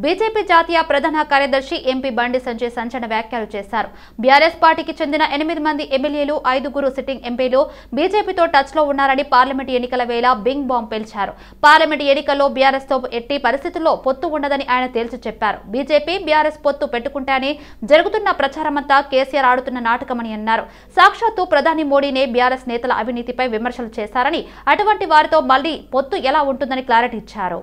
BJP జాతీయ ప్రధాన కార్యదర్శి ఎంపీ బండి సంజయ్ సంచలన వ్యాఖ్యలు చేశారు. బీఆర్ఎస్ పార్టీకి చెందిన 8 మంది ఎమ్మెల్యేలు, 5 సిట్టింగ్ ఎంపీలు బీజేపీతో టచ్ లో ఉన్నారని పార్లమెంట్ ఎన్నికల వేళ బింగ్ బాంబ్ పేల్చారు. పార్లమెంట్ ఎన్నికల్లో బీఆర్ఎస్ తో ఎట్టి పరిస్థితుల్లో పొత్తు ఉండదని ఆయన తేల్చి చెప్పారు. బీజేపీ బీఆర్ఎస్ పొత్తు పెట్టుకుంటానే జరుగుతున్న ప్రచారమంతా కేసీఆర్ ఆడుతున్న నాటకమని అన్నారు. సాక్షాత్తు ప్రధాని మోడీనే బీఆర్ఎస్ నేతల అవినీతిపై విమర్శలు చేశారని, అటువంటి వారితో మళ్లీ పొత్తు ఎలా ఉంటుందని క్లారిటీ ఇచ్చారు.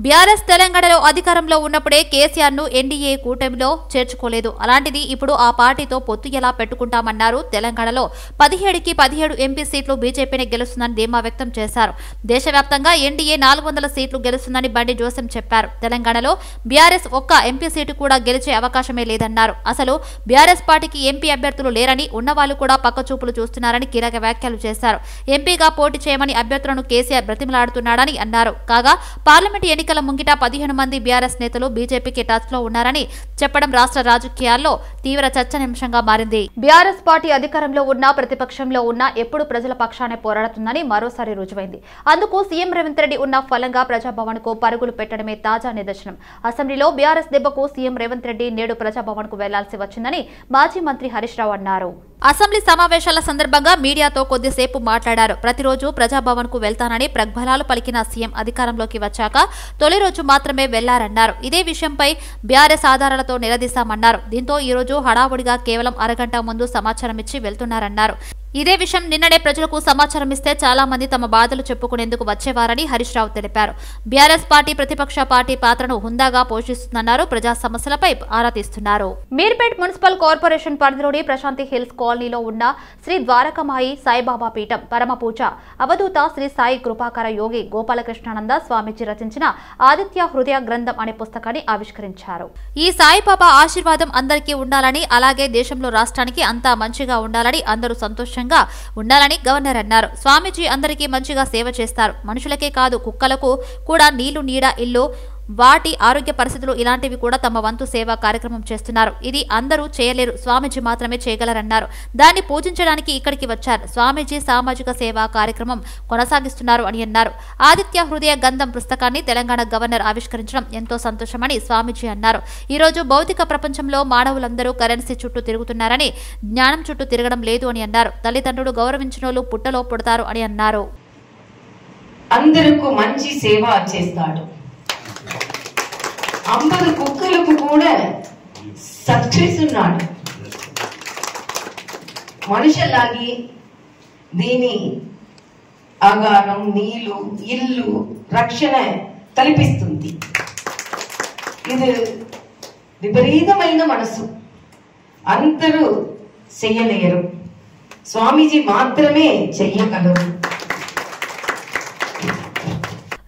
బీఆర్ఎస్ తెలంగాణలో అధికారంలో ఉన్నప్పుడే కేసీఆర్ ను ఎన్డీఏ కూటమిలో చేర్చుకోలేదు. అలాంటిది ఇప్పుడు ఆ పార్టీతో పొత్తు ఎలా పెట్టుకుంటామన్నారు. తెలంగాణలో 17కి 17 ఎంపీ సీట్లు బీజేపీని గెలుస్తుందని ధీమా వ్యక్తం చేశారు. దేశవ్యాప్తంగా ఎన్డీఏ 400 సీట్లు గెలుస్తుందని బండి జోసెం చెప్పారు. తెలంగాణలో బీఆర్ఎస్ ఒక్క ఎంపీ సీటు కూడా గెలిచే అవకాశమే లేదన్నారు. అసలు బీఆర్ఎస్ పార్టీకి ఎంపీ అభ్యర్థులు లేరని, ఉన్నవాళ్లు కూడా పక్కచూపులు చూస్తున్నారని కీలక వ్యాఖ్యలు చేశారు. ఎంపీగా పోటీ చేయమని అభ్యర్థులను కేసీఆర్ బ్రతిమలాడుతున్నాడని అన్నారు. కాగా పార్లమెంట్ ఎన్నికల ముంగిట 15 మంది బీఆర్ఎస్ నేతలు బీజేపీకి టచ్ లో ఉన్నారని చెప్పడం రాష్ట్ర రాజకీయాల్లో తీవ్ర చర్చనీయాంశంగా మారింది. బీఆర్ఎస్ పార్టీ అధికారంలో ఉన్నా, ప్రతిపక్షంలో ఉన్నా ఎప్పుడు ప్రజల పక్షానే పోరాడుతుందని మరోసారి రుజువైంది. అందుకు సీఎం రేవంత్ రెడ్డి ఉన్న ఫలంగా ప్రజాభవన్ కు పరుగులు పెట్టడమే తాజా నిదర్శనం. అసెంబ్లీలో బీఆర్ఎస్ దెబ్బకు సీఎం రేవంత్ రెడ్డి నేడు ప్రజాభవన్ కు వెళ్లాల్సి వచ్చిందని మాజీ మంత్రి హరీష్ రావు అన్నారు. అసెంబ్లీ సమావేశాల సందర్భంగా మీడియాతో కొద్దిసేపు మాట్లాడారు. ప్రతిరోజు ప్రజాభవన్ కు వెళ్తానని ప్రగల్భాలు పలికిన సీఎం అధికారంలోకి వచ్చాక తొలి రోజు మాత్రమే వెళ్లారన్నారు. ఇదే విషయంపై బీఆర్ఎస్ ఆధారాలతో నిలదీశామన్నారు. దీంతో ఈ రోజు హడావుడిగా కేవలం అరగంట ముందు సమాచారం ఇచ్చి వెళ్తున్నారన్నారు. ఇదే విషయం నిన్ననే ప్రజలకు సమాచారం ఇస్తే చాలా మంది తమ బాధలు చెప్పుకునేందుకు వచ్చేవారని హరీష్ రావు తెలిపారు. బీఆర్ఎస్ పార్టీ ప్రతిపక్ష పార్టీ పాత్రను హుందాగా పోషిస్తుందన్నారు. ప్రజా సమస్యలపై ఆరా తీస్తున్నారు. మీర్పేట్ మున్సిపల్ కార్పొరేషన్ పరిధిలోని ప్రశాంతి హిల్స్ కాలనీలో ఉన్న శ్రీ ద్వారకమాయి సాయిబాబా పీఠం పరమపూజ అవధూత శ్రీ సాయి కృపాకర యోగి గోపాలకృష్ణానంద స్వామీజీ రచించిన ఆదిత్య హృదయ గ్రంథం అనే పుస్తకాన్ని ఆవిష్కరించారు. ఈ సాయిబాబా ఆశీర్వాదం అందరికీ ఉండాలని, అలాగే దేశంలో రాష్ట్రానికి అంతా మంచిగా ఉండాలని, అందరూ సంతోషంగా ఉండాలని గవర్నర్ అన్నారు. స్వామీజీ అందరికీ మంచిగా సేవ చేస్తారు. మనుషులకే కాదు, కుక్కలకు కూడా నీళ్లు, నీడ, ఇల్లు, వాటి ఆరోగ్య పరిస్థితులు ఇలాంటివి కూడా తమ వంతు సేవా కార్యక్రమం చేస్తున్నారు. ఇది అందరూ చేయలేరు, స్వామీజీ మాత్రమే చేయగలరన్నారు. దాన్ని పూజించడానికి ఇక్కడికి వచ్చారు. స్వామీజీ సామాజిక సేవా కార్యక్రమం కొనసాగిస్తున్నారు అని అన్నారు. ఆదిత్య హృదయ గంధం పుస్తకాన్ని తెలంగాణ గవర్నర్ ఆవిష్కరించడం ఎంతో సంతోషమని స్వామీజీ అన్నారు. ఈ రోజు భౌతిక ప్రపంచంలో మానవులందరూ కరెన్సీ చుట్టూ తిరుగుతున్నారని, జ్ఞానం చుట్టూ తిరగడం లేదు అని అన్నారు. తల్లిదండ్రులు గౌరవించినోళ్ళు పుట్టలో పుడతారు అని అన్నారు. అందరికీ మంచి సేవ చేస్తాడు. 50 కుక్కలకు కూడా సక్సెస్ ఉన్నాడు. మనుషులాగి దీని ఆగారం, నీళ్లు, ఇల్లు, రక్షణ కల్పిస్తుంది. ఇది విపరీతమైన మనసు. అందరూ చెయ్యలేరు, స్వామీజీ మాత్రమే చెయ్యగలరు.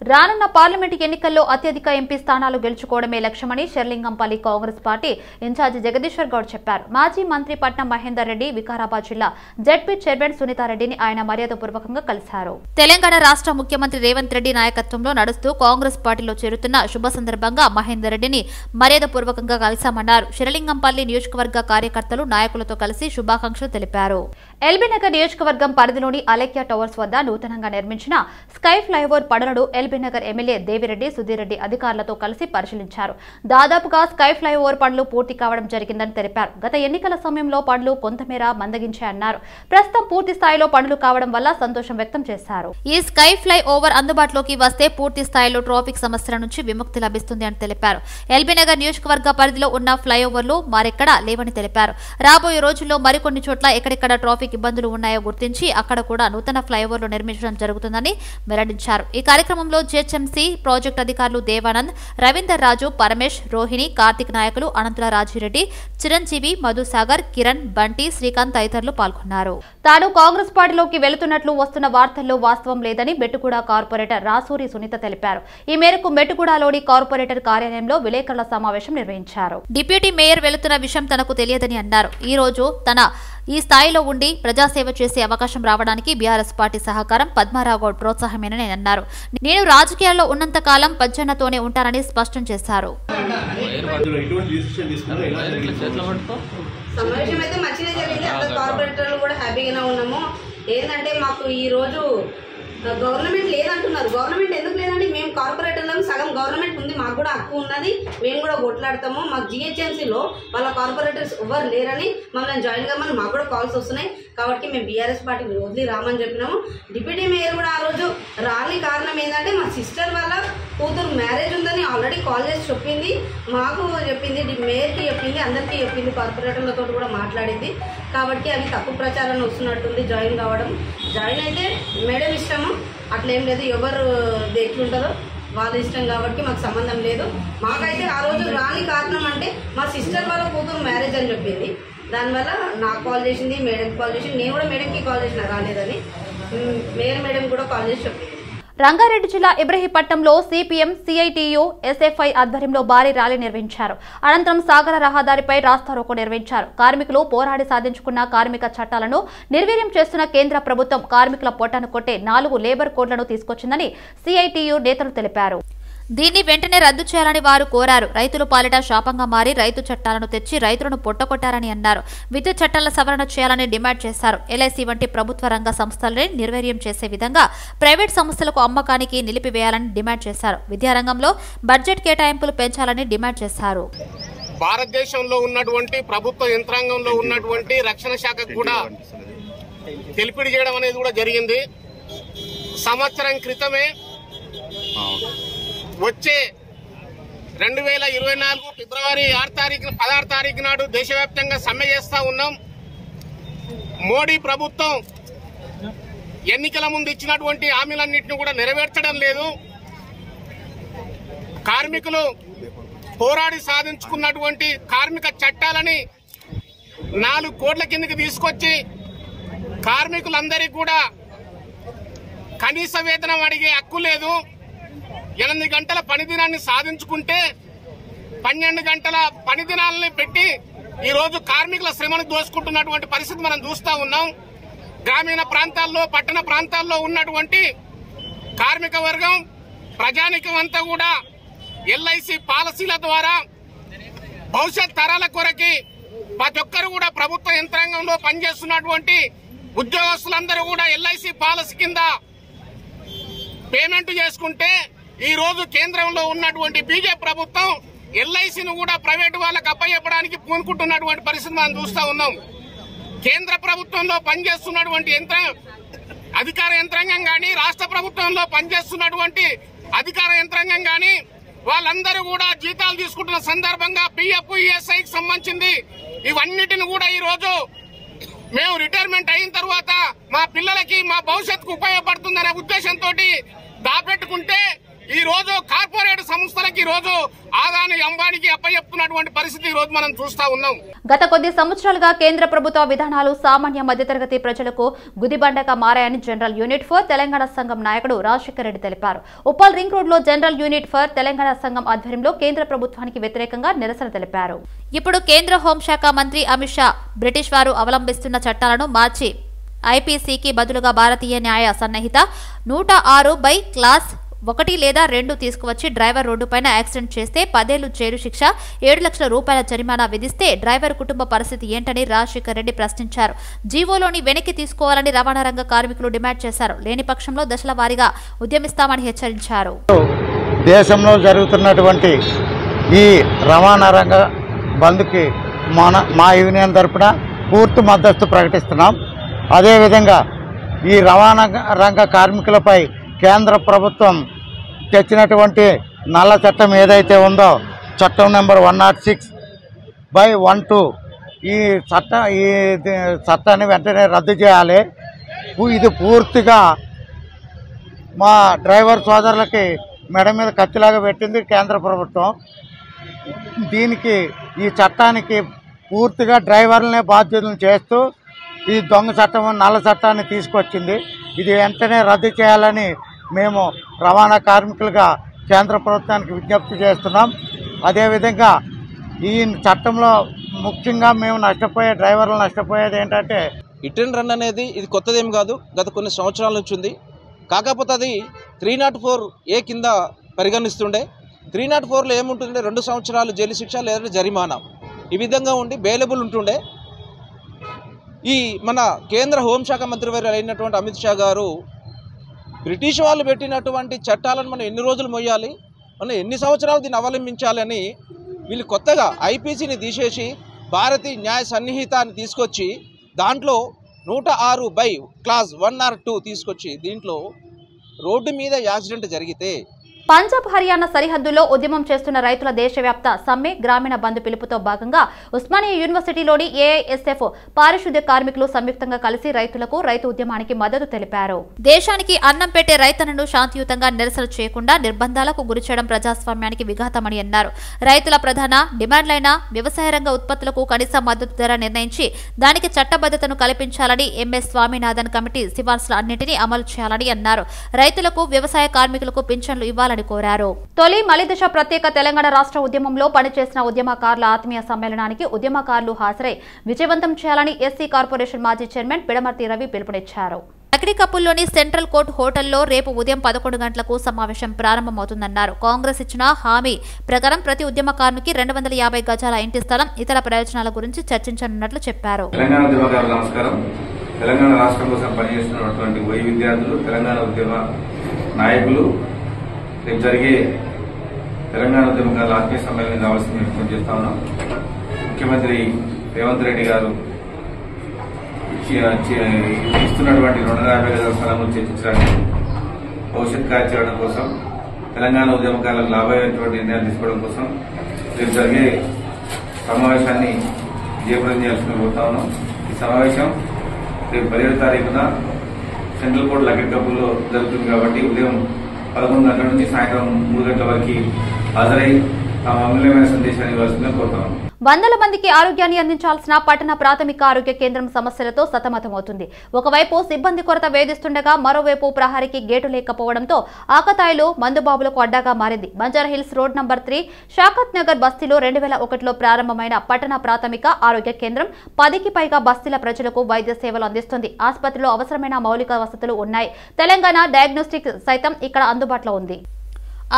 రానున్న పార్లమెంటు ఎన్నికల్లో అత్యధిక ఎంపీ స్థానాలు గెలుచుకోవడమే లక్ష్యమని షర్లింగంపల్లి కాంగ్రెస్ పార్టీ ఇన్ఛార్జి జగదీశ్వర్ గౌడ్ చెప్పారు. మాజీ మంత్రి పట్నం మహేందర్ రెడ్డి, వికారాబాద్ జిల్లా జెడ్పీ చైర్మన్ సునీతారెడ్డిని ఆయన మర్యాదపూర్వకంగా కలిశారు. తెలంగాణ రాష్ట్ర ముఖ్యమంత్రి రేవంత్ రెడ్డి నాయకత్వంలో నడుస్తూ కాంగ్రెస్ పార్టీలో చేరుతున్న శుభ సందర్భంగా మహేందర్ రెడ్డిని మర్యాదపూర్వకంగా కలిశామన్నారు. షర్లింగంపల్లి నియోజకవర్గ కార్యకర్తలు, నాయకులతో కలిసి శుభాకాంక్షలు తెలిపారు. ఎల్బీనగర్ నియోజకవర్గం పరిధిలోని అలెక్యా టవర్స్ వద్ద నూతనంగా నిర్మించిన స్కై ఫ్లైఓవర్ పనులను ఎల్బీనగర్ ఎమ్మెల్యే దేవిరెడ్డి, సుధీరెడ్డి అధికారులతో కలిసి పరిశీలించారు. దాదాపుగా స్కై ఫ్లైఓవర్ పనులు పూర్తి కావడం జరిగిందని తెలిపారు. గత ఎన్నికల సమయంలో పనులు కొంతమేర మందగించాయన్నారు. ప్రస్తుతం పూర్తి స్థాయిలో పనులు కావడం వల్ల సంతోషం వ్యక్తం చేశారు. ఈ స్కై ఫ్లైఓవర్ అందుబాటులోకి వస్తే పూర్తి స్థాయిలో ట్రాఫిక్ సమస్యల నుంచి విముక్తి లభిస్తుంది అని తెలిపారు. ఎల్బీనగర్ నియోజకవర్గ పరిధిలో ఉన్న ఫ్లైఓవర్లు మరెక్కడా లేవని తెలిపారు. రాబోయే రోజుల్లో మరికొన్ని చోట్ల ఎక్కడెక్కడ ట్రాఫిక్ ఇబ్బందులు ఉన్నాయో గుర్తించి అక్కడ కూడా నూతన ఫ్లైఓవర్లు నిర్మించడం జరుగుతుందని వెల్లడించారు. ఈ కార్యక్రమంలో జెహెచ్ఎంసీ ప్రాజెక్టు అధికారులు దేవానంద్, రవీందర్ రాజు, పరమేష్, రోహిణి, కార్తిక్ నాయకులు, అనంతుల రాజిరెడ్డి, చిరంజీవి, మధుసాగర్, కిరణ్, బంటి, శ్రీకాంత్ తదితరులు పాల్గొన్నారు. తాను కాంగ్రెస్ పార్టీలోకి వెళుతున్నట్లు వస్తున్న వార్తల్లో వాస్తవం లేదని మెట్టుగూడ కార్పొరేటర్ రాసూరి సునీత తెలిపారు. ఈ మేరకు మెట్టుగూడలోని కార్పొరేటర్ కార్యాలయంలో విలేకరుల సమావేశం నిర్వహించారు. డిప్యూటీ మేయర్ వెళుతున్న విషయం తనకు తెలియదని అన్నారు. ఈ రోజు తన ఈ స్థాయిలో ఉండి ప్రజాసేవ చేసే అవకాశం రావడానికి బీఆర్ఎస్ పార్టీ సహకారం, పద్మారావు గౌడ్ ప్రోత్సాహమేనని అన్నారు. నేను రాజకీయాల్లో ఉన్నంత కాలం పజ్జన్నతోనే ఉంటానని స్పష్టం చేశారు. సమావేశం అయితే మంచిగా జరిగింది. అందరు కార్పొరేటర్లు కూడా హ్యాపీగానే ఉన్నాము. ఏంటంటే మాకు ఈ రోజు గవర్నమెంట్ లేదంటున్నారు. గవర్నమెంట్ ఎందుకు లేదంటే మేము మేము కార్పొరేటర్లను సగం గవర్నమెంట్ ఉంది, మాకు కూడా హక్కు ఉన్నది, మేము కూడా కొట్లాడతాము. మాకు జిహెచ్ఎంసీలో వాళ్ళ కార్పొరేటర్స్ ఎవరు లేరని మమ్మల్ని జాయిన్ కామని మాకు కూడా కాల్స్ వస్తున్నాయి. కాబట్టి మేము బీఆర్ఎస్ పార్టీని వదిలి రామని చెప్పినాము. డిప్యూటీ మేయర్ కూడా ఆ రోజు రాని కారణం ఏంటంటే మా సిస్టర్ వాళ్ళ కూతురు మ్యారేజ్ ఉందని ఆల్రెడీ కాల్ చేసి చెప్పింది, మాకు చెప్పింది, మేయర్కి చెప్పింది, అందరికీ చెప్పింది, కార్పొరేటర్లతో కూడా మాట్లాడింది. కాబట్టి అవి తప్పు ప్రచారం వస్తున్నట్టుంది. జాయిన్ కావడం, జాయిన్ అయితే మేడం ఇష్టము, అట్లేం లేదు, ఎవరు ఎట్లుంటుందో వాళ్ళ ఇష్టం కాబట్టి మాకు సంబంధం లేదు. మాకైతే ఆ రోజు రాని కారణం అంటే మా సిస్టర్ వాళ్ళ కూతురు మ్యారేజ్ అని చెప్పింది. దానివల్ల నాకు కాల్ చేసింది, మేడంకి కాల్ చేసింది, నేను కూడా మేడంకి కాల్ చేసిన రాలేదని, మేడం కూడా కాల్ చేసి చెప్పింది. రంగారెడ్డి జిల్లా ఇబ్రహీపట్నంలో సిపిఎం, సిఐటియు, ఎస్ఎఫ్ఐ ఆధ్వర్యంలో భారీ ర్యాలీ నిర్వహించారు. అనంతరం సాగర రహదారిపై రాస్తారోకో నిర్వహించారు. కార్మికులు పోరాడి సాధించుకున్న కార్మిక చట్టాలను నిర్వీర్యం చేస్తున్న కేంద్ర ప్రభుత్వం కార్మికుల పొట్టను కొట్టే 4 లేబర్ కోడ్లను తీసుకొచ్చిందని సిఐటియు నేతలు తెలిపారు. దీన్ని వెంటనే రద్దు చేయాలని వారు కోరారు. రైతులు పాలిట శాపంగా మారి రైతు చట్టాలను తెచ్చి రైతులను పొట్టకొట్టారని అన్నారు. విద్యుత్ చట్టాల సవరణ చేయాలని డిమాండ్ చేశారు. ఎల్ఐసి వంటి ప్రభుత్వ రంగ సంస్థలనే నిర్వీర్యం చేసే విధంగా ప్రైవేట్ సంస్థలకు అమ్మకానికి నిలిపివేయాలని డిమాండ్ చేశారు. విద్యారంగంలో బడ్జెట్ కేటాయింపులు పెంచాలని డిమాండ్ చేశారు. భారతదేశంలో ఉన్నటువంటి ప్రభుత్వ యంత్రాంగంలో ఉన్నటువంటి రక్షణ శాఖకు కూడా తెలిపిడి చేయడం అనేది కూడా జరిగింది. సంవత్సరం క్రితమే వచ్చే 2024 ఫిబ్రవరి 16 తారీఖు నాడు దేశవ్యాప్తంగా సమ్మె చేస్తా ఉన్నాం. మోడీ ప్రభుత్వం ఎన్నికల ముందు ఇచ్చినటువంటి హామీలన్నింటినీ కూడా నెరవేర్చడం లేదు. కార్మికులు పోరాడి సాధించుకున్నటువంటి కార్మిక చట్టాలని 4 కోట్ల కిందకి తీసుకొచ్చి కార్మికులందరికీ కూడా కనీస వేతనం అడిగే హక్కు లేదు. 8 గంటల పని దినాన్ని సాధించుకుంటే 12 గంటల పని దినాలని పెట్టి ఈ రోజు కార్మికుల శ్రమను దోసుకుంటున్నటువంటి పరిస్థితి మనం చూస్తా ఉన్నాం. గ్రామీణ ప్రాంతాల్లో, పట్టణ ప్రాంతాల్లో ఉన్నటువంటి కార్మిక వర్గం, ప్రజానికం అంతా కూడా ఎల్ఐసి పాలసీల ద్వారా భవిష్యత్ తరాల కొరకి ప్రతి ఒక్కరు కూడా ప్రభుత్వ యంత్రాంగంలో పనిచేస్తున్నటువంటి ఉద్యోగస్తులందరూ కూడా ఎల్ఐసి పాలసీ కింద పేమెంట్ చేసుకుంటే ఈ రోజు కేంద్రంలో ఉన్నటువంటి బీజేపీ ప్రభుత్వం ఎల్ఐసిను కూడా ప్రైవేటు వాళ్ళకు అప్పచెప్పడానికి పూనుకుంటున్నటువంటి పరిస్థితి మనం చూస్తా ఉన్నాం. కేంద్ర ప్రభుత్వంలో పనిచేస్తున్నటువంటి అధికార యంత్రాంగం గాని, రాష్ట్ర ప్రభుత్వంలో పనిచేస్తున్నటువంటి అధికార యంత్రాంగం గాని వాళ్ళందరూ కూడా జీతాలు తీసుకుంటున్న సందర్భంగా పిఎఫ్, ఈఎస్ఐకి సంబంధించింది ఇవన్నిటిని కూడా ఈ రోజు మేము రిటైర్మెంట్ అయిన తర్వాత మా పిల్లలకి, మా భవిష్యత్తుకు ఉపయోగపడుతుందనే ఉద్దేశంతో దాపెట్టుకుంటే ఈ రోజు కార్పొరేట్ సంస్థలకి ఈ రోజు ఆదాని, అంబానీకి అప్పచెప్తున్నటువంటి పరిస్థితి ఈ రోజు మనం చూస్తా ఉన్నాం. గత కొద్ది సంవత్సరాలుగా కేంద్ర ప్రభుత్వ విధానాలు సామాన్య మధ్యతరగతి ప్రజలకు గుదిబండగా మారాయని జనరల్ యూనిట్ ఫర్ తెలంగాణ సంఘం నాయకుడు రాజశేఖర్ రెడ్డి తెలిపారు. ఉప్పల్ రింగ్ రోడ్ లో జనరల్ యూనిట్ ఫర్ తెలంగాణ సంఘం ఆధ్వర్యంలో కేంద్ర ప్రభుత్వానికి వ్యతిరేకంగా నిరసన తెలిపారు. ఇప్పుడు కేంద్ర హోంశాఖ మంత్రి అమిత్ షా బ్రిటిష్ వారు అవలంబిస్తున్న చట్టాలను మార్చి ఐపీసీకి బదులుగా భారతీయ న్యాయ సన్నహిత 106 క్లాస్ 1 లేదా 2 తీసుకువచ్చి డ్రైవర్ రోడ్డుపైన యాక్సిడెంట్ చేస్తే 10 ఏళ్లు జైలు శిక్ష, 7 లక్షల రూపాయల జరిమానా విధిస్తే డ్రైవర్ కుటుంబ పరిస్థితి ఏంటని రాజశేఖర్ రెడ్డి ప్రశ్నించారు. జీవోలోని వెనక్కి తీసుకోవాలని రవాణా రంగ కార్మికులు డిమాండ్ చేశారు. లేని పక్షంలో దశల వారీగా ఉద్యమిస్తామని హెచ్చరించారు. దేశంలో జరుగుతున్నటువంటి ఈ రవాణా రంగ బంద్కి మా యూనియన్ తరపున పూర్తి మద్దతు ప్రకటిస్తున్నాం. అదేవిధంగా ఈ రవాణా రంగ కార్మికులపై కేంద్ర ప్రభుత్వం తెచ్చినటువంటి నల్ల చట్టం ఏదైతే ఉందో, చట్టం నెంబర్ 106/12 ఈ చట్టాన్ని వెంటనే రద్దు చేయాలి. ఇది పూర్తిగా మా డ్రైవర్ సోదరులకి మెడ మీద కత్తిలాగా పెట్టింది కేంద్ర ప్రభుత్వం. దీనికి ఈ చట్టానికి పూర్తిగా డ్రైవర్లనే బాధ్యతలు చేస్తూ ఈ దొంగ చట్టం, నల్ల చట్టాన్ని తీసుకొచ్చింది. ఇది వెంటనే రద్దు చేయాలని మేము రవాణా కార్మికులుగా కేంద్ర ప్రభుత్వానికి విజ్ఞప్తి చేస్తున్నాం. అదేవిధంగా ఈ చట్టంలో ముఖ్యంగా మేము డ్రైవర్లు నష్టపోయేది ఏంటంటే, హిట్ అండ్ రన్ అనేది ఇది కొత్తదేం కాదు, గత కొన్ని సంవత్సరాల నుంచి ఉంది. కాకపోతే అది 304A కింద పరిగణిస్తుండే. 304లో ఏముంటుండే, 2 సంవత్సరాలు జైలు శిక్ష లేదంటే జరిమానా, ఈ విధంగా ఉండి బెయిలబుల్ ఉంటుండే. ఈ మన కేంద్ర హోంశాఖ మంత్రివర్యులు అయినటువంటి అమిత్ షా గారు బ్రిటిష్ వాళ్ళు పెట్టినటువంటి చట్టాలను మనం ఎన్ని రోజులు మొయ్యాలి, మనం ఎన్ని సంవత్సరాలు దీన్ని అవలంబించాలని వీళ్ళు కొత్తగా ఐపీసీని తీసేసి భారతీయ న్యాయ సన్నిహితాన్ని తీసుకొచ్చి దాంట్లో 106 క్లాస్ 1 or 2 తీసుకొచ్చి దీంట్లో రోడ్డు మీద యాక్సిడెంట్ జరిగితే పంజాబ్ హర్యానా సరిహద్దులో ఉద్యమం చేస్తున్న రైతుల దేశవ్యాప్త సమ్మె గ్రామీణ బంద్ పిలుపుతో భాగంగా ఉస్మానియా యూనివర్సిటీలోని ఏఐఎస్ఎఫ్ పారిశుద్ధ్య కార్మికులు సంయుక్తంగా కలిసి రైతులకు రైతు ఉద్యమానికి మద్దతు తెలిపారు. దేశానికి అన్నం పెట్టే రైతన్నను శాంతియుతంగా నిరసన చేయకుండా నిర్బంధాలకు గురిచేయడం ప్రజాస్వామ్యానికి విఘాతమని అన్నారు. రైతుల ప్రధాన డిమాండ్లైన వ్యవసాయ రంగ ఉత్పత్తులకు కనీస మద్దతు ధర నిర్ణయించి దానికి చట్టబద్ధతను కల్పించాలని ఎంఎస్ స్వామినాథన్ కమిటీ సిఫార్సులు అన్నింటినీ అమలు చేయాలని అన్నారు. రైతులకు వ్యవసాయ కార్మికులకు పింఛన్లు ఇవ్వాలని కోరారు. తొలి మలిదశ ప్రత్యేక తెలంగాణ రాష్ట్ర ఉద్యమంలో పనిచేసిన ఉద్యమకారుల ఆత్మీయ సమ్మేళనానికి ఉద్యమకారులు హాజరై విజయవంతం చేయాలని ఎస్సీ కార్పొరేషన్ మాజీ చైర్మన్ పిడమర్తి రవి పిలుపునిచ్చారు. నకిడికప్పుల్లోని సెంట్రల్ కోర్టు హోటల్లో రేపు ఉదయం 11 గంటలకు సమావేశం ప్రారంభమవుతుందన్నారు. కాంగ్రెస్ ఇచ్చిన హామీ ప్రకారం ప్రతి ఉద్యమకారునికి 250 గజాల ఇంటి స్థలం, ఇతర ప్రయోజనాల గురించి చర్చించనున్నట్లు చెప్పారు. తెలంగాణ రాష్ట్రం కోసం పనిచేస్తున్నటువంటి వైద్య విద్యార్థులు, తెలంగాణ ఉద్యమ నాయకులు రేపు జరిగే తెలంగాణ ఉద్యమకారుల ఆత్మీయ సమ్మేళనం కావాల్సింది మేము చేస్తా ఉన్నాం. ముఖ్యమంత్రి రేవంత్ రెడ్డి గారు ఇస్తున్నటువంటి 250 గజాల స్థలం చర్చించడానికి, భవిష్యత్ కార్యాచరణ కోసం, తెలంగాణ ఉద్యమకారులకు లాభమైనటువంటి నిర్ణయాలు తీసుకోవడం కోసం రేపు జరిగే సమావేశాన్ని విజయప్రదం చేయాల్సింది కోరుతా ఉన్నాం. ఈ సమావేశం రేపు 17వ తారీఖున సెంట్రల్ కోర్టు లగెట్కప్పుల్లో జరుగుతుంది కాబట్టి ఉదయం 11 గంటల నుంచి సాయంత్రం 3 గంటల వరకు హాజరై తమ అమూల్యమైన సందేశాన్ని ఇవ్వాల్సిందిగా కోరుతున్నాం. వందల మందికి ఆరోగ్యాన్ని అందించాల్సిన పట్టణ ప్రాథమిక ఆరోగ్య కేంద్రం సమస్యలతో సతమతమవుతుంది. ఒకవైపు సిబ్బంది కొరత వేధిస్తుండగా మరోవైపు ప్రహరీకి గేటు లేకపోవడంతో ఆకతాయిలు మందుబాబులకు అడ్డాగా మారింది. బంజారాహిల్స్ రోడ్ నంబర్ 3 షాకత్ నగర్ బస్తీలో 2001లో ప్రారంభమైన పట్టణ ప్రాథమిక ఆరోగ్య కేంద్రం 10కి పైగా బస్తీల ప్రజలకు వైద్య సేవలు అందిస్తుంది. ఆసుపత్రిలో అవసరమైన మౌలిక వసతులు ఉన్నాయి. తెలంగాణ డయాగ్నోస్టిక్ సైతం ఇక్కడ అందుబాటులో ఉంది.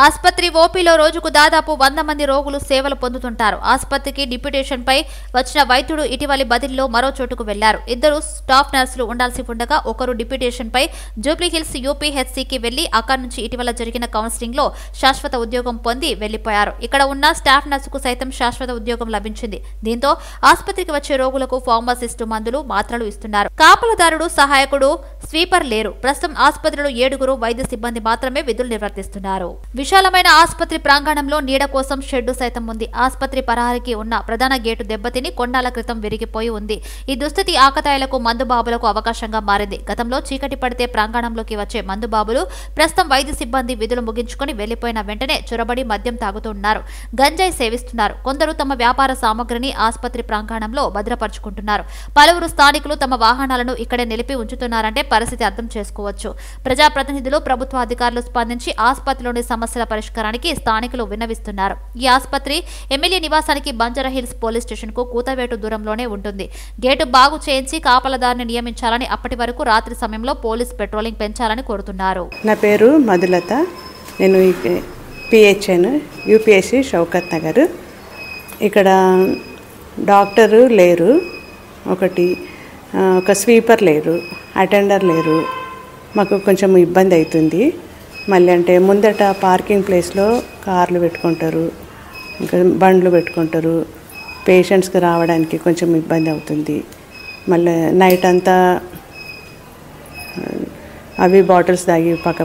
ఆసుపత్రి ఓపీలో రోజుకు దాదాపు 100 మంది రోగులు సేవలు పొందుతుంటారు. ఆసుపత్రికి డిప్యూటేషన్ పై వచ్చిన వైద్యుడు ఇటీవలి బదిలీలో మరో చోటుకు వెళ్లారు. 2 స్టాఫ్ నర్సులు ఉండాల్సి ఉండగా ఒకరు డిప్యూటేషన్ పై జూబ్లీహిల్స్ యూపీహెచ్సికి వెళ్లి అక్కడి నుంచి ఇటీవల జరిగిన కౌన్సిలింగ్ లో శాశ్వత ఉద్యోగం పొంది వెళ్లిపోయారు. ఇక్కడ ఉన్న స్టాఫ్ నర్సుకు సైతం శాశ్వత ఉద్యోగం లభించింది. దీంతో ఆసుపత్రికి వచ్చే రోగులకు ఫార్మసిస్టు మందులు, మాత్రలు ఇస్తున్నారు. కాపలదారుడు, సహాయకుడు, స్వీపర్ లేరు. ప్రస్తుతం ఆసుపత్రిలో 7 వైద్య సిబ్బంది మాత్రమే విధులు నిర్వర్తిస్తున్నారు. విశాలమైన ఆసుపత్రి ప్రాంగణంలో నీడ కోసం షెడ్డు సైతం ఉంది. ఆసుపత్రి పరహారికి ఉన్న ప్రధాన గేటు దెబ్బతిని కొన్నాళ్ల క్రితం విరిగిపోయి ఉంది. ఈ దుస్థితి ఆకతాయిలకు, మందుబాబులకు అవకాశంగా మారింది. గతంలో చీకటి పడితే ప్రాంగణంలోకి వచ్చే మందుబాబులు ప్రస్తుతం వైద్య సిబ్బంది విధులు ముగించుకుని వెళ్లిపోయిన వెంటనే చొరబడి మద్యం తాగుతున్నారు, గంజాయి సేవిస్తున్నారు. కొందరు తమ వ్యాపార సామగ్రిని ఆసుపత్రి ప్రాంగణంలో భద్రపరుచుకుంటున్నారు. పలువురు స్థానికులు తమ వాహనాలను ఇక్కడే నిలిపి ఉంచుతున్నారంటే పరిస్థితి అర్థం చేసుకోవచ్చు. ప్రజాప్రతినిధులు, ప్రభుత్వ అధికారులు స్పందించి ఆసుపత్రిలోని సమస్యల పరిష్కారానికి స్థానికులు విన్నవిస్తున్నారు. ఈ ఆసుపత్రి ఎమ్మెల్యే నివాసానికి బంజారాహిల్స్ పోలీస్ స్టేషన్ కు కూతవేటు దూరంలోనే ఉంటుంది. గేటు బాగు చేయించి కాపలదారిని నియమించాలని, అప్పటి వరకు రాత్రి సమయంలో పోలీస్ పెట్రోలింగ్ పెంచాలని కోరుతున్నారు. నా పేరు మధులత. నేను పిహెచ్ఎన్ యూపీఎస్సీ షౌకత్ నగర్. ఇక్కడ డాక్టరు లేరు, ఒక స్వీపర్ లేరు, అటెండర్ లేరు. మాకు కొంచెం ఇబ్బంది అవుతుంది. మళ్ళీ అంటే ముందట పార్కింగ్ ప్లేస్లో కార్లు పెట్టుకుంటారు, ఇంకా బండ్లు పెట్టుకుంటారు. పేషెంట్స్కి రావడానికి కొంచెం ఇబ్బంది అవుతుంది. మళ్ళీ నైట్ అంతా అవి బాటిల్స్ తాగి పక్క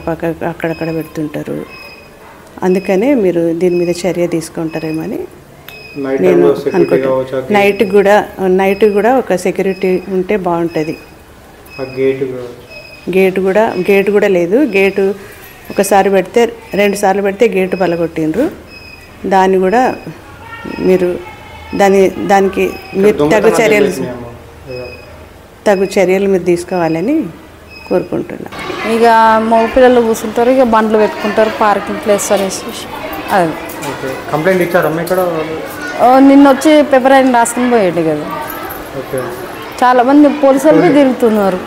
అక్కడక్కడ పెడుతుంటారు. అందుకనే మీరు దీని మీద చర్య తీసుకుంటారేమని నేను అనుకుంటున్నాను. నైట్ కూడా ఒక సెక్యూరిటీ ఉంటే బాగుంటుంది. గేటు కూడా లేదు. గేటు ఒకసారి పెడితే 2 సార్లు పెడితే గేటు పలగొట్టిండ్రు. దాన్ని కూడా మీరు దానికి మీరు తగు చర్యలు మీరు తీసుకోవాలని కోరుకుంటున్నాను. ఇక మగ పిల్లలు కూర్చుంటారు, ఇక బండ్లు పెట్టుకుంటారు పార్కింగ్ ప్లేస్ అనేసి. అది కంప్లైంట్ ఇచ్చారమ్మా ఇక్కడ? నిన్న వచ్చి పేపర్ అయిన రాసుకుని పోయాడు కదా. చాలామంది పోలీసు వాళ్ళు తిరుగుతున్నారు.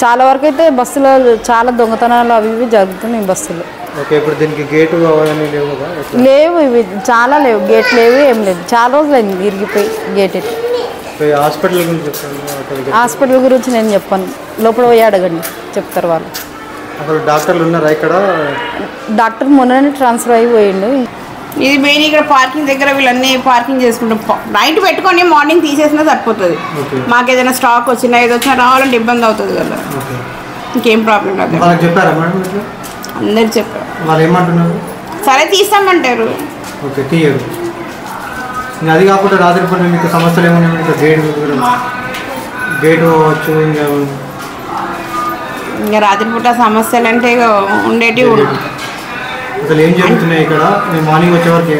చాలా వరకు అయితే బస్సులో చాలా దొంగతనాలు అవి ఇవి జరుగుతున్నాయి బస్సులో. ఇప్పుడు దీనికి గేటు లేవు, ఇవి చాలా లేవు, గేట్ లేవు, ఏం లేదు. చాలా రోజులు అయింది ఇరిగిపోయి గేట్. హాస్పిటల్ గురించి చెప్తాను. హాస్పిటల్ గురించి నేను చెప్పాను, లోపల పోయి అడగండి చెప్తారు వాళ్ళు. అసలు డాక్టర్లు ఉన్నారా ఇక్కడ? డాక్టర్ మొన్ననే ట్రాన్స్ఫర్ అయి పోయిండు. ఇది మెయిన్ ఇక్కడ పార్కింగ్ దగ్గర వీళ్ళన్నీ పార్కింగ్ చేసుకుంటాం. నైట్ పెట్టుకొని మార్నింగ్ తీసేసినా సరిపోతుంది. మాకు ఏదైనా స్టాక్ వచ్చినా ఏదో వచ్చినా రావాలంటే ఇబ్బంది అవుతుంది కదా. ఇంకేం ప్రాబ్లం లేదు. చెప్పారా మేడం? అందరు చెప్పారు. వాళ్ళు ఏమంటున్నారు? సరే తీస్తామంటారు. ఓకే, తీయరు. అది కాకుండా రాత్రి పూట మీకు సమస్యలు ఏమన్నా? గేటు వచ్చు. ఇంకా రాత్రిపూట సమస్యలు అంటే ఉండేటివి. అసలు ఏం జరుగుతున్నాయి ఇక్కడ? మేము మార్నింగ్ వచ్చే వరకు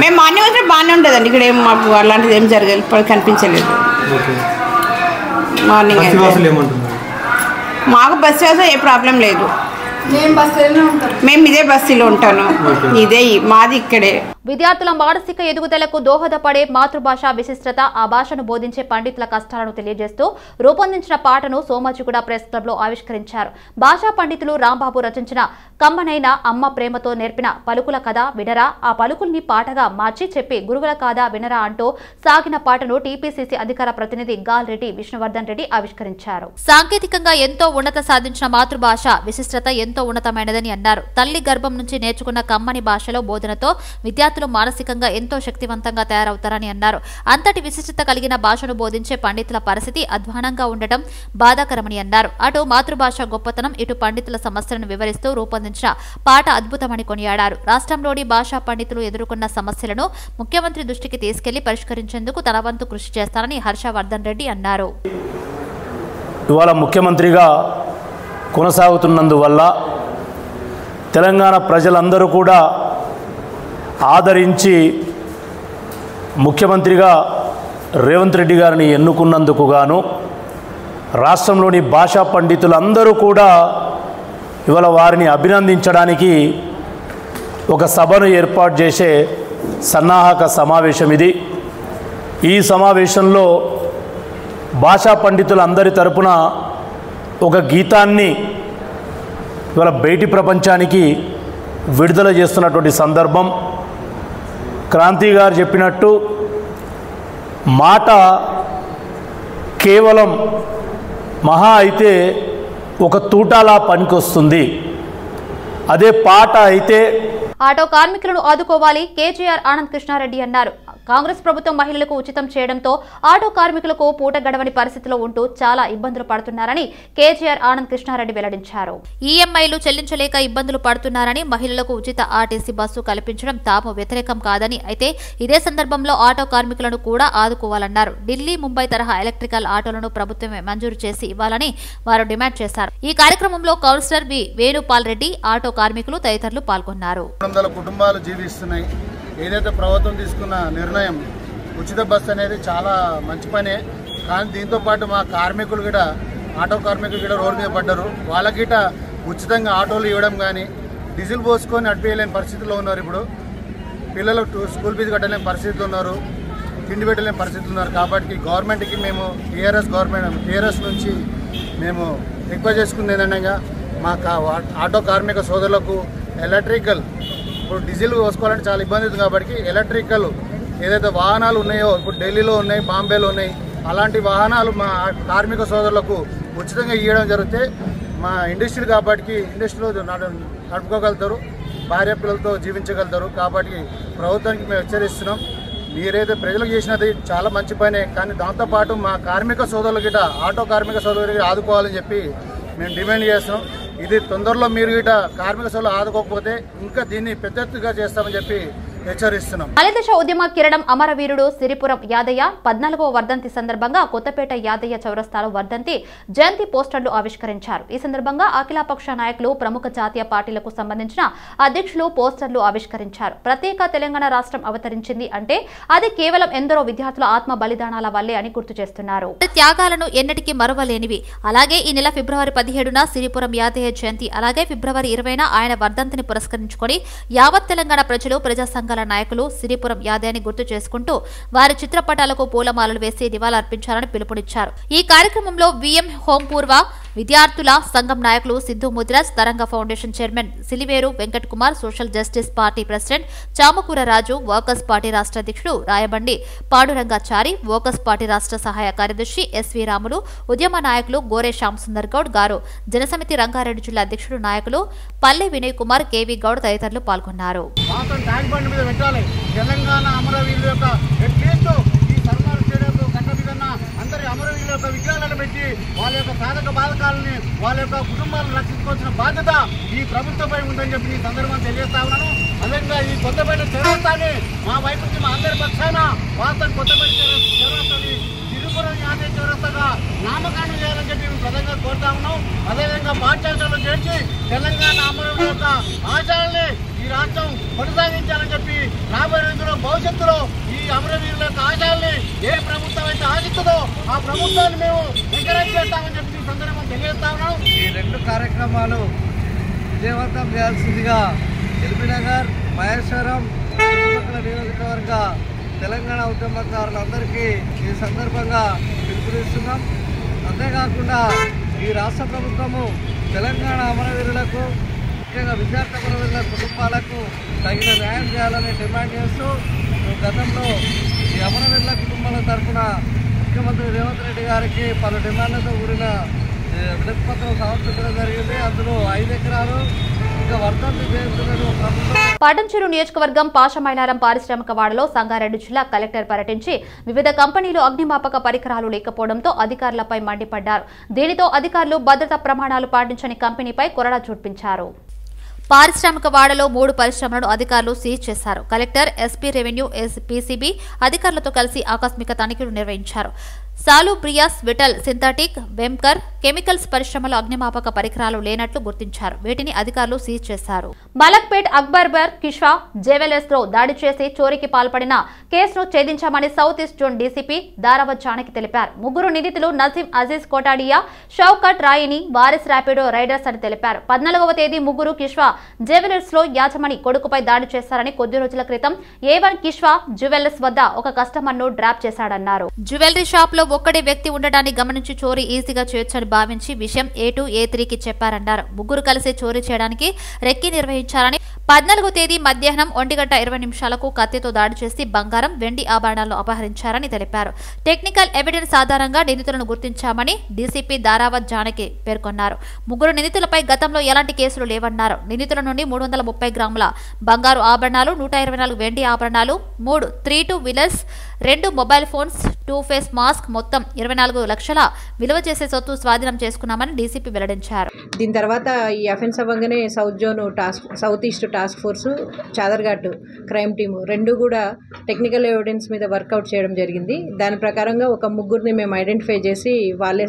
మేము మార్నింగ్ వచ్చే బాగానే ఉంటుందండి. ఇక్కడ ఏం మాకు అలాంటిది ఏం జరగదు, ఇప్పుడు కనిపించలేదు. మార్నింగ్ ఏమంటున్నారు? మాకు బస్సు వ్యవస్థ ఏ ప్రాబ్లం లేదు. మేము ఇదే బస్సులో ఉంటాను. ఇదే మాది ఇక్కడే. విద్యార్థుల మానసిక ఎదుగుదలకు దోహదపడే మాతృభాష విశిష్టత, ఆ భాషను బోధించే పండితుల కష్టాలను తెలియజేస్తూ రూపొందించిన పాటను సోమాజిగూడ ప్రెస్ క్లబ్ లో ఆవిష్కరించారు. భాషా పండితులు రాంబాబు రచించిన కమ్మనైన అమ్మ ప్రేమతో నేర్పిన పలుకుల కథ వినరా, ఆ పలుకుల్ని పాటగా మార్చి చెప్పి గురువుల కాదా వినరా అంటూ సాగిన పాటను టీపీసీసీ అధికార ప్రతినిధి గాల్ రెడ్డి విష్ణువర్ధన్ రెడ్డి ఆవిష్కరించారు. సాంకేతికంగా ఎంతో ఉన్నత సాధించిన మాతృభాష విశిష్టత ఎంతో ఉన్నతమైనదని అన్నారు. తల్లి గర్భం నుంచి నేర్చుకున్న కమ్మని భాషలో బోధనతో విద్యార్థులు మానసికంగా ఎంతో శక్తివంతంగా తయారవుతారని అన్నారు. అంతటి విశిష్టత కలిగిన భాషను బోధించే పండితుల పరిస్థితి అధ్వానంగా ఉండటం బాధాకరమని అన్నారు. అటు మాతృభాష గొప్పతనం, ఇటు పండితుల సమస్యలను వివరిస్తూ రూపొందించిన పాట అద్భుతమని కొనియాడారు. రాష్ట్రంలోని భాషా పండితులు ఎదుర్కొన్న సమస్యలను ముఖ్యమంత్రి దృష్టికి తీసుకెళ్లి పరిష్కరించేందుకు తన వంతు కృషి చేస్తారని హర్షవర్ధన్ రెడ్డి అన్నారు. ఇవాళ ముఖ్యమంత్రిగా కొనసాగుతున్నందువల్ల తెలంగాణ ప్రజలందరూ కూడా ఆదరించి ముఖ్యమంత్రిగా రేవంత్ రెడ్డి గారిని ఎన్నుకున్నందుకు గాను రాష్ట్రంలోని భాషా పండితులందరూ కూడా ఇవాళ వారిని అభినందించడానికి ఒక సభను ఏర్పాటు చేసే సన్నాహక సమావేశం ఇది. ఈ సమావేశంలో భాషా పండితులందరి తరపున ఒక గీతాన్ని ఇవాళ బయటి ప్రపంచానికి విడుదల చేస్తున్నటువంటి సందర్భం. క్రాంతి గారు చెప్పినట్టు మాట కేవలం మహా అయితే ఒక తూటాలా పనికొస్తుంది, అదే పాట అయితే. ఆటో కార్మికులను ఆదుకోవాలి కేజీఆర్ ఆనంద్ కృష్ణారెడ్డి అన్నారు. కాంగ్రెస్ ప్రభుత్వం మహిళలకు ఉచితం చేయడంతో ఆటో కార్మికులకు పూట గడవని పరిస్థితిలో ఉంటూ చాలా ఇబ్బందులు పడుతున్నారని కేజీఆర్ ఆనంద్ కృష్ణారెడ్డి వెల్లడించారు. ఈఎంఐలు చెల్లించలేక ఇబ్బందులు పడుతున్నారని, మహిళలకు ఉచిత ఆర్టీసీ బస్సు కల్పించడం తాము వ్యతిరేకం కాదని, అయితే ఇదే సందర్భంలో ఆటో కార్మికులను కూడా ఆదుకోవాలన్నారు. ఢిల్లీ, ముంబై తరహా ఎలక్ట్రికల్ ఆటోలను ప్రభుత్వమే మంజూరు చేసి ఇవ్వాలని వారు డిమాండ్ చేశారు. ఈ కార్యక్రమంలో councillor B Venupal Reddy, auto కార్మికులు తదితరులు పాల్గొన్నారు. కుటుంబాలు జీవిస్తున్నాయి. ఏదైతే ప్రభుత్వం తీసుకున్న నిర్ణయం ఉచిత బస్సు అనేది చాలా మంచి పనే. కానీ దీంతోపాటు మా కార్మికులు కూడా, ఆటో కార్మికులు కూడా రోడ్డు మీద పడ్డారు. వాళ్ళకి గిట ఉచితంగా ఆటోలు ఇవ్వడం కానీ, డీజిల్ పోసుకొని నడిపేయలేని పరిస్థితుల్లో ఉన్నారు. ఇప్పుడు పిల్లలకు స్కూల్ ఫీజు కట్టలేని పరిస్థితులు ఉన్నారు, తిండి పెట్టలేని పరిస్థితులు ఉన్నారు. కాబట్టి గవర్నమెంట్కి మేము టీఆర్ఎస్ నుంచి మేము రిక్వెస్ట్ చేసుకుంది ఏంటంటే, మా ఆటో కార్మిక సోదరులకు ఎలక్ట్రికల్, ఇప్పుడు డీజిల్ పోసుకోవాలంటే చాలా ఇబ్బంది అవుతుంది. కాబట్టి ఎలక్ట్రికల్ ఏదైతే వాహనాలు ఉన్నాయో, ఇప్పుడు ఢిల్లీలో ఉన్నాయి, బాంబేలో ఉన్నాయి, అలాంటి వాహనాలు మా కార్మిక సోదరులకు ఉచితంగా ఇవ్వడం జరిగితే మా ఇండస్ట్రీ కాబట్టి ఇండస్ట్రీలో నడుపుకోగలుగుతారు, భార్య పిల్లలతో జీవించగలుగుతారు. కాబట్టి ప్రభుత్వానికి మేము హెచ్చరిస్తున్నాం, మీరైతే ప్రజలకు చేసినది చాలా మంచి పనే, కానీ దాంతోపాటు మా కార్మిక సోదరులు గిట, ఆటో కార్మిక సోదరులు ఆదుకోవాలని చెప్పి మేము డిమాండ్ చేస్తున్నాం. ఇది తొందరలో మీరు గిట కార్మిక సోదరులు ఆదుకోకపోతే ఇంకా దీన్ని పెద్ద ఎత్తుగా చేస్తామని చెప్పి హెచ్చరిస్తున్నాం. మలిదశ ఉద్యమ కిరణం అమరవీరుడు సిరిపురం యాదయ్య 14వ వర్ధంతి సందర్భంగా కొత్తపేట యాదయ్య చౌరస్తాలో వర్ధంతి జయంతి పోస్టర్లు ఆవిష్కరించారు. ఈ సందర్భంగా అఖిలపక్ష నాయకులు, ప్రముఖ జాతీయ పార్టీలకు సంబంధించిన అధ్యక్షులు పోస్టర్లు ఆవిష్కరించారు. ప్రత్యేక తెలంగాణ రాష్ట్రం అవతరించింది అంటే అది కేవలం ఎందరో విద్యార్థుల ఆత్మ బలిదానాల వల్లే అని గుర్తు చేస్తున్నారు. త్యాగాలను ఎన్నటికీ మరువలేనివి. అలాగే ఈ నెల ఫిబ్రవరి 17న సిరిపురం యాదయ్య జయంతి, అలాగే ఫిబ్రవరి 20న ఆయన వర్ధంతిని పురస్కరించుకొని యావత్ తెలంగాణ ప్రజలు, ప్రజా సంఘాల నాయకులు సిరిపురం యాదయ్యని గుర్తు చేసుకుంటూ వారి చిత్రపటాలకు పూలమాలలు వేసి నివాళులర్పించాలని పిలుపునిచ్చారు. ఈ కార్యక్రమంలో విఎం హోంపూర్వ, విద్యార్థుల సంఘం నాయకులు Siddhu Mudiraj, Taranga foundation chairman Siliveru Venkat Kumar, social justice party president Chamakura Raju, workers party రాష్ట్ర అధ్యక్షుడు రాయబండి పాండురంగాచారి, వర్కర్స్ పార్టీ రాష్ట్ర సహాయ కార్యదర్శి ఎస్వి రాములు, ఉద్యమ నాయకులు గోరే శ్యామ్ సుందర్ గౌడ్ గారు, జనసమితి రంగారెడ్డి జిల్లా అధ్యక్షుడు నాయకులు పల్లె వినయ్ కుమార్, కేవీ గౌడ్ తదితరులు పాల్గొన్నారు. తెలంగాణ అమరవీరుల యొక్క అట్లీస్ట్ ఈ సర్మార్ స్టేడియం కట్ట మీద అందరి అమరవీరుల యొక్క విగ్రహాలను పెట్టి వాళ్ళ యొక్క సాధక బాధకాలని వాళ్ళ యొక్క కుటుంబాలను రక్షించుకోవాల్సిన బాధ్యత ఈ ప్రభుత్వంపై ఉందని చెప్పి ఈ సందర్భంగా తెలియజేస్తా ఉన్నాను. అదేవిధంగా ఈ కొత్తపేట చౌరస్తాని మా వైపు నుంచి మా అందరి పక్షాన వాస్తవం కొత్తపేట చౌరస్తాని తిరుపురం యాదే చౌరస్తగా నామకరణం చేయాలని చెప్పి మేము ప్రధానంగా కోరుతా ఉన్నాం. అదేవిధంగా పాఠశాలలో చేర్చి తెలంగాణ అమరవీరుల యొక్క ఆశయాల్ని ఈ రాష్ట్రం కొనసాగించాలని చెప్పి రాబోయే రోజుల్లో భవిష్యత్తులో ఈ అమరవీరుల యొక్క ఆశయాల్ని ఏ ప్రభుత్వం అయితే ఆశిస్తుందో ఆ ప్రభుత్వాన్ని మేము ఎంకరేజ్ చేస్తామని చెప్పి ఈ సందర్భంగా తెలియజేస్తా ఉన్నాం. ఈ 2 కార్యక్రమాలు విజయవంతం చేయాల్సిందిగా ఎల్బీనగర్, మహేశ్వరం నియోజకవర్గ తెలంగాణ ఉద్యమకారులందరికీ ఈ సందర్భంగా పిలుపునిస్తున్నాం. అంతేకాకుండా ఈ రాష్ట్ర ప్రభుత్వము తెలంగాణ అమరవీరులకు, ముఖ్యంగా విద్యార్థి అమరవీరుల కుటుంబాలకు తగిన న్యాయం చేయాలని డిమాండ్ చేస్తూ గతంలో ఈ అమరవీరుల కుటుంబాల తరఫున ముఖ్యమంత్రి రేవంత్ రెడ్డి గారికి పలు డిమాండ్లతో కూడిన వినతి పత్రం సమర్పించడం జరిగింది. అందులో 5 ఎకరాలు ఇంకా వర్ధంతి చేస్తున్న ప్రభుత్వం. పటంచెరు నియోజకవర్గం పాషమైలారం పారిశ్రామిక వాడలో సంగారెడ్డి జిల్లా కలెక్టర్ పర్యటించి వివిధ కంపెనీలు అగ్నిమాపక పరికరాలు లేకపోవడంతో అధికారులపై మండిపడ్డారు. దీనితో అధికారులు భద్రతా ప్రమాణాలు పాటించని కంపెనీపై కొరడా చూపించారు. పారిశ్రామిక వాడలో 3 పరిశ్రమలను అధికారులు సీజ్ చేశారు. కలెక్టర్, ఎస్పీ, రెవెన్యూ, పీసీబీ అధికారులతో కలిసి ఆకస్మిక తనిఖీలు నిర్వహించారు. సాలుబ్రియాస్, విటల్, సింథటిక్, వెమ్కర్ కెమికల్స్ పరిశ్రమలో అగ్నిమాపక పరికరాలు లేనట్లు గుర్తించారు. వీటిని అధికారులు సీజ్ చేశారు. మలక్పేట్ అక్బర్బర్ కిషా జ్యువెలర్స్ లో దాడి చేసి చోరీకి పాల్పడిన కేసును ఛేదించామని south east zone DCP Daravath Janaki తెలిపారు. 3 నిందితులు నసీం అజీజ్ కోటాడియా, షౌకట్ రాయిని వారిస్ ర్యాపిడో రైడర్స్ అని తెలిపారు. 14వ తేదీ ముగ్గురు కిష్వా జ్యువెలర్స్ లో యాజమాని కొడుకుపై దాడి చేశారని, కొద్ది రోజుల క్రితం A1 కిష్వా జ్యువెలర్స్ వద్ద ఒక కస్టమర్ ను డ్రాప్ చేశాడన్నారు. జ్యువెలరీ షాప్ లో ఒక్కడే వ్యక్తి ఉండడాన్ని గమనించి చోరీ ఈజీగా చేయొచ్చని భావించి విషయం A2, A3కి చెప్పారన్నారు. ముగ్గురు కలిసి చోరీ చేయడానికి రెక్కి నిర్వహించారని, 14వ తేదీ మధ్యాహ్నం 1:20 కత్తితో దాడి చేసి బంగారం, వెండి ఆభరణాలను అపహరించారని తెలిపారు. టెక్నికల్ ఎవిడెన్స్ ఆధారంగా నిందితులను గుర్తించామని డీసీపీ దారావత్ జానకి పేర్కొన్నారు. 3 నిందితులపై గతంలో ఎలాంటి కేసులు లేవన్నారు. నిందితుల నుండి 330 గ్రాముల బంగారు ఆభరణాలు, 124 వెండి ఆభరణాలు, 3 3-2 wheelers, 2 mobile phones, 2 face mask, మొత్తం 24 లక్షల విలువ చేసే సొత్తు స్వాధీనం చేసుకున్నామని డీసీపీ వెల్లడించారు. దీని తర్వాత ఈ అఫెన్స్ అవ్వగానే south east task force, Chaderghat crime team 2 కూడా టెక్నికల్ ఎవిడెన్స్ మీద వర్కౌట్ చేయడం జరిగింది. దాని ప్రకారంగా ఒక 3 మేము ఐడెంటిఫై చేసి వాళ్ళే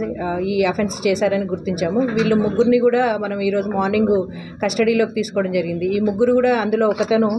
ఈ అఫెన్స్ చేశారని గుర్తించాము. వీళ్ళు 3 కూడా మనం ఈరోజు మార్నింగ్ కస్టడీలోకి తీసుకోవడం జరిగింది. ఈ 3 కూడా అందులో ఒకతను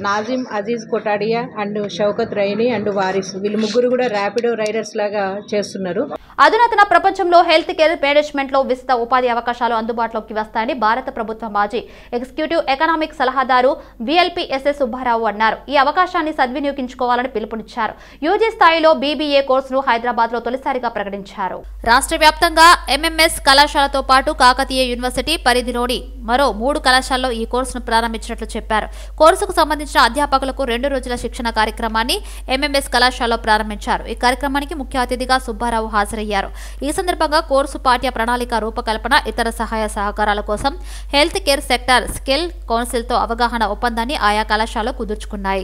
Nazim Aziz Kotadia and Shaukat rainy and warriors, వీళ్ళు 3 కూడా ర్యాపిడో రైడర్స్ లాగా చేస్తున్నారు. అధునాతన ప్రపంచంలో హెల్త్ కేర్ మేనేజ్మెంట్ లో విస్తృత ఉపాధి అవకాశాలు అందుబాటులోకి వస్తాయని భారత ప్రభుత్వ మాజీ ఎగ్జిక్యూటివ్ ఎకనామిక్ సలహాదారు VLPSS సుబ్బారావు అన్నారు. ఈ అవకాశాన్ని సద్వినియోగించుకోవాలని పిలుపునిచ్చారు. యూజీ స్థాయిలో BBA కోర్సును హైదరాబాద్ లో తొలిసారిగా ప్రకటించారు. రాష్ట్ర వ్యాప్తంగా MMS కళాశాలతో పాటు కాకతీయ యూనివర్సిటీ పరిధిలోని మరో 3 కళాశాలలో ఈ కోర్సును ప్రారంభించినట్లు చెప్పారు. కోర్సుకు సంబంధించిన అధ్యాపకులకు 2 రోజుల శిక్షణ కార్యక్రమాన్ని MMS కళాశాలలో ప్రారంభించారు. ఈ కార్యక్రమానికి ముఖ్య అతిథిగా సుబ్బారావు హాజరయ్యారు. ఈ సందర్భంగా కోర్సు పాఠ్య ప్రణాళిక రూపకల్పన, ఇతర సహాయ సహకారాల కోసం health care sector skill council తో అవగాహన ఒప్పందాన్ని ఆయా కళాశాలలు కుదుర్చుకున్నాయి.